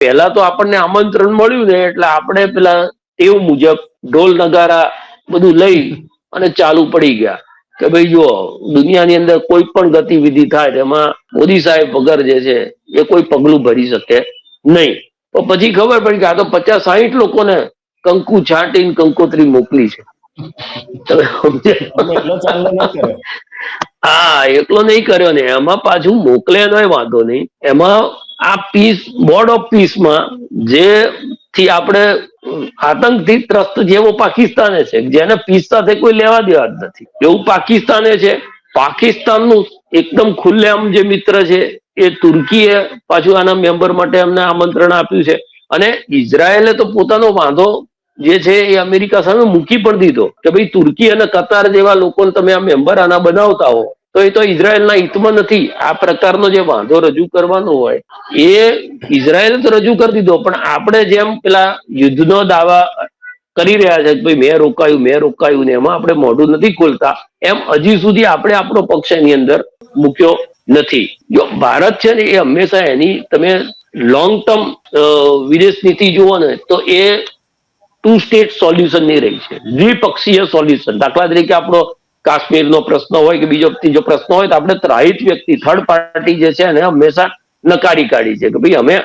પહેલા તો આપણને આમંત્રણ મળ્યું ને એટલે આપણે પેલા એવું મુજબ ઢોલ નગારા બધું લઈ અને ચાલુ પડી ગયા કે ભાઈ જુઓ, દુનિયાની અંદર કોઈ પણ ગતિવિધિ થાય તેમાં મોદી સાહેબ વગર જે છે એ કોઈ પગલું ભરી શકે નહીં. તો પછી ખબર પડી કે આ તો 50-60 લોકોને કંકુ છાંટીને કંકોત્રી મોકલી છે. હા, એકલો નહીં કર્યો ને, એમાં પાછું મોકલે એનો વાંધો નહીં, એમાં આ પીસ બોર્ડ ઓફ પીસમાં જે થી આપણે આતંકથી ત્રસ્ત જેવો પાકિસ્તાને છે, જેને પીસ સાથે કોઈ લેવા દેવા જ નથી, એવું પાકિસ્તાને છે. પાકિસ્તાનનું એકદમ ખુલ્લેઆમ જે મિત્ર છે એ તુર્કીએ પાછું આના મેમ્બર માટે અમને આમંત્રણ આપ્યું છે. અને ઇઝરાયેલે તો પોતાનો વાંધો જે છે એ અમેરિકા સામે મૂકી પણ દીધો કે ભાઈ તુર્કી અને કતાર જેવા લોકોને તમે આ મેમ્બર આના બનાવતા હો તો એ તો ઇઝરાયેલના હિતમાં નથી. આ પ્રકારનો જે વાંધો રજૂ કરવાનો હોય એ ઇઝરાયેલે તો રજૂ કરી દીધો, પણ આપણે જેમ પેલા યુદ્ધનો દાવા કરી રહ્યા છે કે ભાઈ મેં રોકાયું ને એમાં આપણે મોઢું નથી ખોલતા, એમ હજી સુધી આપણે આપણો પક્ષ એની અંદર મૂક્યો નથી. જો ભારત છે ને એ હંમેશા એની તમે લોંગ ટર્મ વિદેશ નીતિ જુઓ ને તો એ 2 સ્ટેટ સોલ્યુશન ની રહી છે, દ્વિપક્ષીય સોલ્યુશન. દાખલા તરીકે આપણો કાશ્મીરનો પ્રશ્ન હોય કે બીજો ત્રીજો પ્રશ્ન હોય તો આપણે ત્રાહિત વ્યક્તિ થર્ડ પાર્ટી જે છે એને હંમેશા નકારી કાઢી છે કે ભાઈ અમે